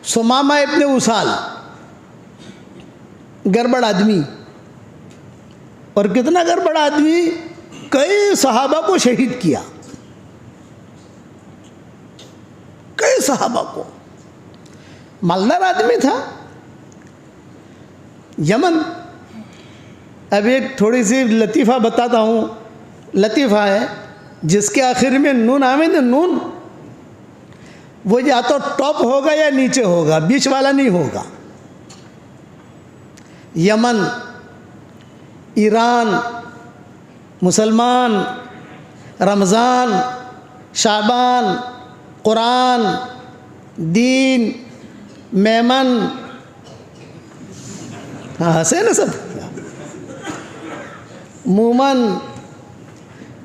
سمامہ ابن اسال گڑبڑ آدمی، اور کتنا گڑبڑ آدمی، کئی صحابہ کو شہید کیا، کئی صحابہ کو، مالدار آدمی تھا، یمن۔ اب ایک تھوڑی سی لطیفہ بتاتا ہوں، لطیفہ ہے جس کے آخر میں نون آمد، نون وہ یا تو ٹاپ ہوگا یا نیچے ہوگا، بیچ والا نہیں ہوگا۔ یمن، ایران، مسلمان، رمضان، شعبان، قرآن، دین، میمن، ہاں ہنسے نا سب، مومن،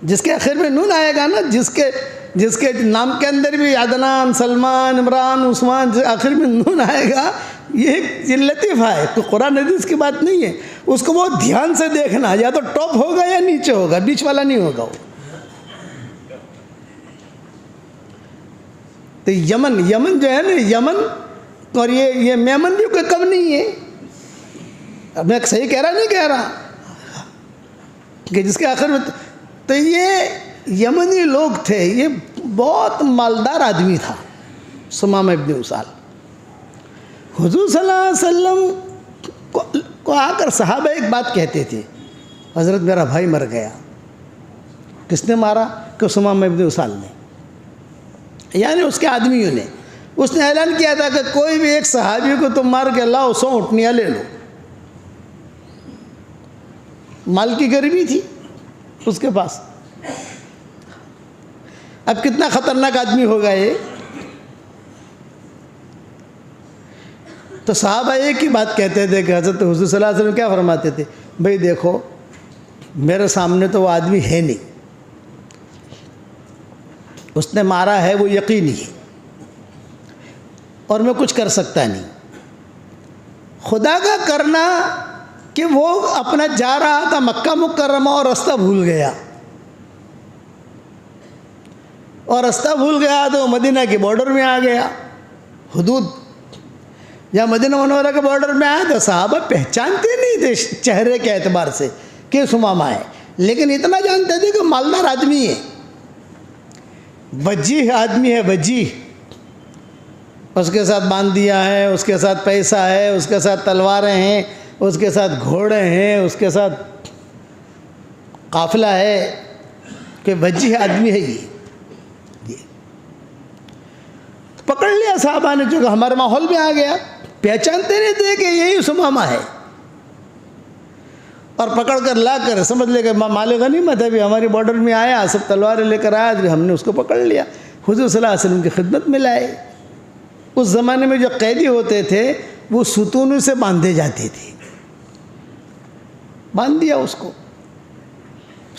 جس کے آخر میں نون آئے گا نا، جس کے نام کے اندر بھی عدنان، سلمان، عمران، عثمان، آخر میں نون آئے گا، یہ لطیفہ ہے، تو قرآن حدیث کی بات نہیں ہے، اس کو بہت دھیان سے دیکھنا، یا تو ٹاپ ہوگا یا نیچے ہوگا، بیچ والا نہیں ہوگا وہ۔ تو یمن جو ہے نا، یمن اور یہ میمن بھی کوئی کم نہیں ہے، اب میں صحیح کہہ رہا نہیں کہہ رہا کہ جس کے آخر میں، تو یہ یمنی لوگ تھے، یہ بہت مالدار آدمی تھا سمامہ ابن اسال۔ حضور صلی اللہ علیہ وسلم کو آ کر صحابہ ایک بات کہتے تھے، حضرت میرا بھائی مر گیا۔ کس نے مارا؟ کہ سمامہ ابن اسال نے، یعنی اس کے آدمیوں نے۔ اس نے اعلان کیا تھا کہ کوئی بھی ایک صحابی کو تم مار کے لاؤ، 100 اونٹنیاں لے لو۔ مال کی غریبی تھی اس کے پاس۔ اب کتنا خطرناک آدمی ہوگا یہ۔ تو صحابہ ایک ہی بات کہتے تھے کہ حضرت حضور صلی اللہ علیہ وسلم کیا فرماتے تھے، بھئی دیکھو میرے سامنے تو وہ آدمی ہے نہیں، اس نے مارا ہے وہ یقینی ہے، اور میں کچھ کر سکتا نہیں۔ خدا کا کرنا کہ وہ اپنا جا رہا تھا مکہ مکرمہ اور رستہ بھول گیا، اور رستہ بھول گیا تو مدینہ کے بارڈر میں آ گیا، حدود یا مدینہ منورہ کے بارڈر میں آیا، تو صحابہ پہچانتے نہیں تھے چہرے کے اعتبار سے کہ سمامہ ہے، لیکن اتنا جانتے تھے کہ مالدار آدمی ہے، وجیح آدمی ہے، وجیح۔ اس کے ساتھ باندیاں ہیں، اس کے ساتھ پیسہ ہے، اس کے ساتھ تلواریں ہیں، اس کے ساتھ گھوڑے ہیں، اس کے ساتھ قافلہ ہے، کہ وجیح آدمی ہے یہ۔ پکڑ لیا صحابہ نے، جو کہ ہمارے ماحول میں آ گیا، پہچانتے نہیں تھے کہ یہی سمامہ ہے، اور پکڑ کر لا کر سمجھ لے کہ مال غنیمت ہے، بھی ہماری بارڈر میں آیا، سب تلواریں لے کر آیا، ہم نے اس کو پکڑ لیا، حضور صلی اللہ علیہ وسلم کی خدمت میں لائے۔ اس زمانے میں جو قیدی ہوتے تھے وہ ستونوں سے باندھے جاتے تھے، باندھ دیا اس کو۔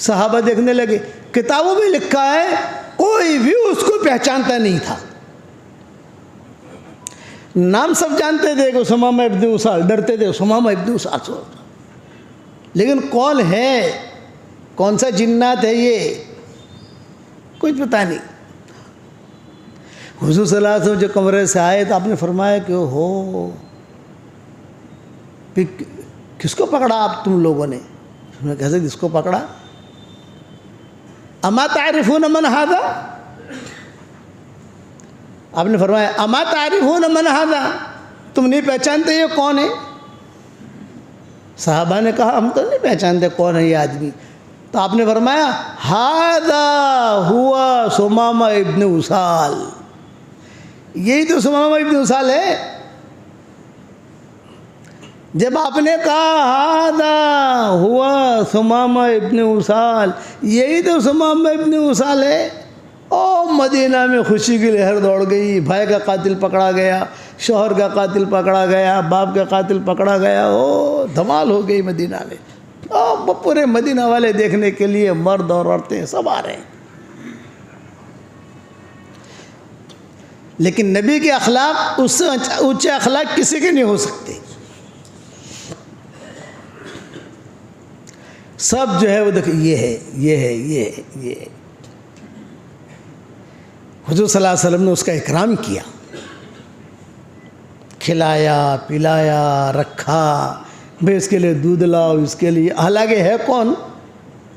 صحابہ دیکھنے لگے، کتابوں میں لکھا ہے کوئی بھی اس کو پہچانتا نہیں تھا، نام سب جانتے تھے کہ سمامہ ابن اسال، ڈرتے تھے سمامہ ابن اسال سے، لیکن کون ہے، کون سا جنات ہے یہ، کچھ پتہ نہیں۔ حضور صلی اللہ علیہ وسلم جو کمرے سے آئے تو آپ نے فرمایا کہ ہو کس کو پکڑا آپ تم لوگوں نے؟ انہوں نے کہا کس کو پکڑا؟ اما تعرفون من ھذا؟ آپ نے فرمایا اما تعرفون من ھذا، تم نہیں پہچانتے یہ کون ہے؟ صحابہ نے کہا ہم تو نہیں پہچانتے کون ہے یہ آدمی۔ تو آپ نے فرمایا ھذا ہوا سمامہ ابن اسال، یہی تو سمامہ ابن اسال ہے۔ جب آپ نے کہا ھذا ہوا سمامہ ابن اسال، یہی تو سمامہ ابن اسال ہے، او مدینہ میں خوشی کی لہر دوڑ گئی، بھائی کا قاتل پکڑا گیا، شوہر کا قاتل پکڑا گیا، باپ کا قاتل پکڑا گیا، او دھمال ہو گئی مدینہ میں، او پورے مدینہ والے دیکھنے کے لیے، مرد اور عورتیں سب آ رہے ہیں۔ لیکن نبی کے اخلاق اس سے اونچے اخلاق کسی کے نہیں ہو سکتے، سب جو ہے وہ دیکھیں یہ ہے، یہ ہے، یہ ہے، یہ ہے۔ حضور صلی اللہ علیہ وسلم نے اس کا اکرام کیا، کھلایا پلایا رکھا، بھائی اس کے لیے دودھ لاؤ، اس کے لیے، حالانکہ ہے کون،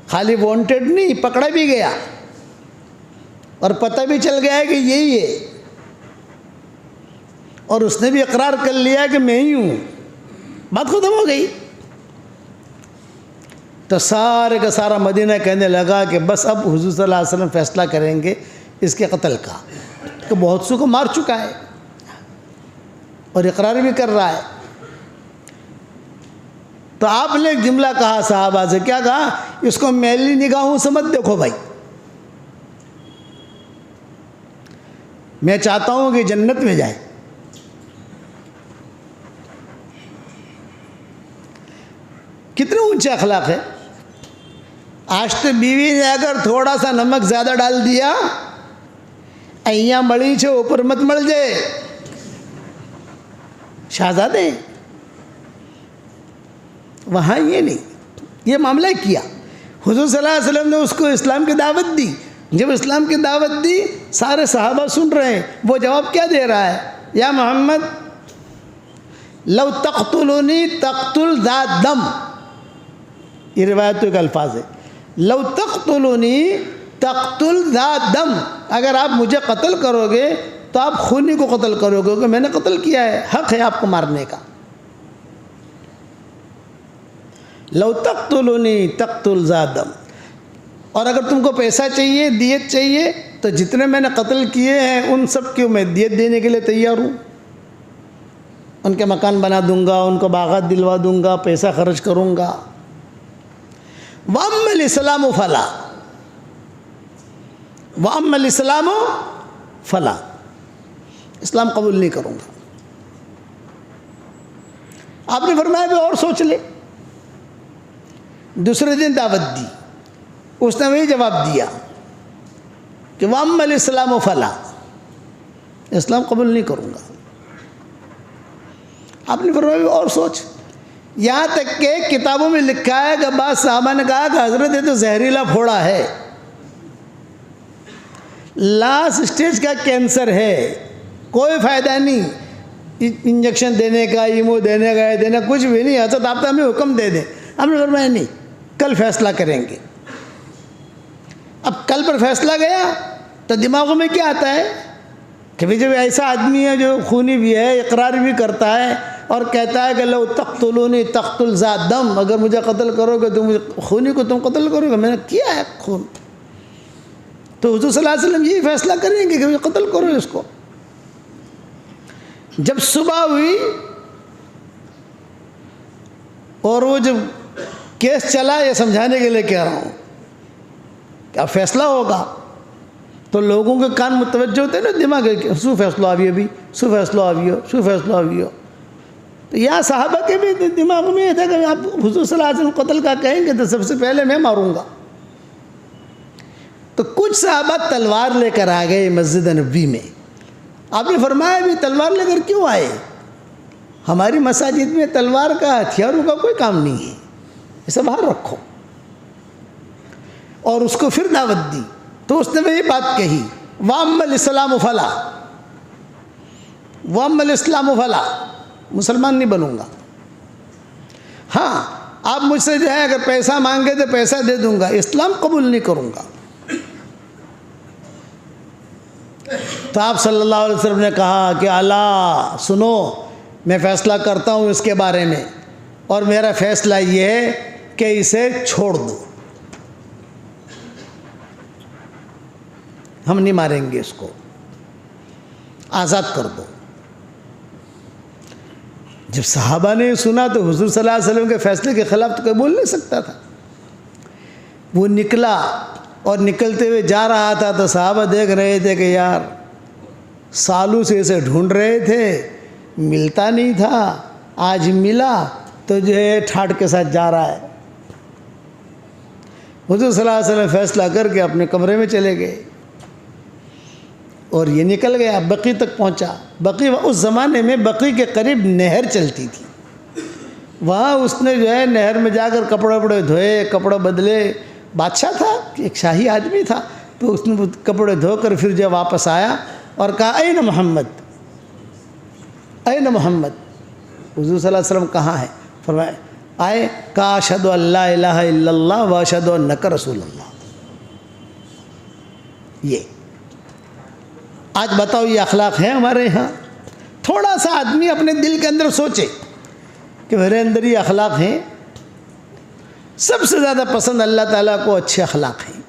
خالی وانٹیڈ نہیں، پکڑا بھی گیا اور پتہ بھی چل گیا ہے کہ یہی ہے، اور اس نے بھی اقرار کر لیا کہ میں ہی ہوں، بات ختم ہو گئی۔ تو سارے کا سارا مدینہ کہنے لگا کہ بس اب حضور صلی اللہ علیہ وسلم فیصلہ کریں گے اس کے قتل کا، کہ بہت سو کو مار چکا ہے اور اقرار بھی کر رہا ہے۔ تو آپ نے ایک جملہ کہا صحابہ سے، کیا کہا، اس کو میلی نگاہوں سے مت دیکھو بھائی، میں چاہتا ہوں کہ جنت میں جائے۔ کتنے اونچے اخلاق ہے۔ آج تو بیوی نے اگر تھوڑا سا نمک زیادہ ڈال دیا، ایاں مڑی چھے اوپر مت مڑ جائے، شہزادے، وہاں یہ نہیں، یہ معاملہ کیا۔ حضور صلی اللہ علیہ وسلم نے اس کو اسلام کی دعوت دی، جب اسلام کی دعوت دی سارے صحابہ سن رہے ہیں، وہ جواب کیا دے رہا ہے، یا محمد لو تقتلونی تقتل ذات دم، یہ روایت تو ایک الفاظ ہے، لو تقتلونی تقتل ذات دم، اگر آپ مجھے قتل کرو گے تو آپ خونی کو قتل کرو گے، کہ میں نے قتل کیا ہے، حق ہے آپ کو مارنے کا۔ لو تقتلونی تقتل ذات دم، اور اگر تم کو پیسہ چاہیے، دیت چاہیے، تو جتنے میں نے قتل کیے ہیں ان سب کی میں دیت دینے کے لیے تیار ہوں، ان کے مکان بنا دوں گا، ان کو باغات دلوا دوں گا، پیسہ خرچ کروں گا۔ وَأَمَّا الْإِسْلَامُ فَلَا، وَأَمَّا الْإِسْلَامُ فَلَا، اسلام قبول نہیں کروں گا۔ آپ نے فرمایا بھی اور سوچ لے۔ دوسرے دن دعوت دی، اس نے وہی جواب دیا کہ وَأَمَّا الْإِسْلَامُ فَلَا، اسلام قبول نہیں کروں گا۔ آپ نے فرمایا بھی اور سوچ، یہاں تک کہ کتابوں میں لکھا ہے کہ بعض صحابہ نے کہا کہ حضرت یہ تو زہریلا پھوڑا ہے، لاسٹ اسٹیج کا کینسر ہے، کوئی فائدہ نہیں انجیکشن دینے کا، ایمو دینے کا، دینا کچھ بھی نہیں، حضرت آپ ہمیں حکم دے دیں۔ ہم نے فرمایا نہیں، کل فیصلہ کریں گے۔ اب کل پر فیصلہ گیا تو دماغوں میں کیا آتا ہے کہ بھی جب ایسا آدمی ہے جو خونی بھی ہے، اقرار بھی کرتا ہے اور کہتا ہے کہ لو تقتلونی تقتل ذات دم، اگر مجھے قتل کرو گے تو خونی کو تم قتل کرو گے، میں نے کیا ہے خون، تو حضور صلی اللہ علیہ وسلم یہی فیصلہ کریں گے کہ مجھے قتل کرو اس کو۔ جب صبح ہوئی اور وہ جب کیس چلا، یہ سمجھانے کے لیے کہہ رہا ہوں کہ اب فیصلہ ہوگا، تو لوگوں کے کان متوجہ ہوتے ہیں نا دماغ ہے، سو فیصلہ آویو بھی، سو فیصلہ آویو، سو فیصلہ آویو۔ تو یہاں صحابہ کے بھی دماغ میں یہ تھا کہ آپ حضور صلی اللہ علیہ وسلم قتل کا کہیں گے تو سب سے پہلے میں ماروں گا۔ تو کچھ صحابہ تلوار لے کر آ گئے مسجد نبوی میں۔ آپ نے فرمایا بھی تلوار لے کر کیوں آئے؟ ہماری مساجد میں تلوار کا، ہتھیاروں کا کوئی کام نہیں ہے، اسے باہر رکھو۔ اور اس کو پھر دعوت دی تو اس نے وہی بات کہی، وَأَمَّا الْإِسْلَامُ فَلَا، وَأَمَّا الْإِسْلَامُ فَلَا، مسلمان نہیں بنوں گا۔ ہاں آپ مجھ سے جو ہے اگر پیسہ مانگے تو پیسہ دے دوں گا، اسلام قبول نہیں کروں گا۔ تو آپ صلی اللہ علیہ وسلم نے کہا کہ الا سنو، میں فیصلہ کرتا ہوں اس کے بارے میں، اور میرا فیصلہ یہ ہے کہ اسے چھوڑ دو، ہم نہیں ماریں گے اس کو، آزاد کر دو۔ جب صحابہ نے سنا تو حضور صلی اللہ علیہ وسلم کے فیصلے کے خلاف تو کوئی بول نہیں سکتا تھا۔ وہ نکلا اور نکلتے ہوئے جا رہا تھا تو صحابہ دیکھ رہے تھے کہ یار سالوں سے اسے ڈھونڈ رہے تھے، ملتا نہیں تھا، آج ملا تو جو ہے ٹھاٹ کے ساتھ جا رہا ہے۔ حضور صلی اللہ علیہ وسلم فیصلہ کر کے اپنے کمرے میں چلے گئے اور یہ نکل گیا، بقی تک پہنچا۔ بقی اس زمانے میں بقی کے قریب نہر چلتی تھی، وہاں اس نے جو ہے نہر میں جا کر کپڑے وپڑے دھوئے، کپڑے بدلے، بادشاہ تھا، ایک شاہی آدمی تھا، تو اس نے کپڑے دھو کر پھر جو واپس آیا اور کہا این محمد، این محمد، حضور صلی اللہ علیہ وسلم کہاں ہے؟ فرمایا آئے، کہا اشہدو ان لا الہ الا اللہ و اشہدو انک رسول اللہ۔ یہ آج بتاؤ یہ اخلاق ہے ہمارے یہاں؟ تھوڑا سا آدمی اپنے دل کے اندر سوچے کہ میرے اندر یہ اخلاق ہیں۔ سب سے زیادہ پسند اللہ تعالیٰ کو اچھے اخلاق ہیں۔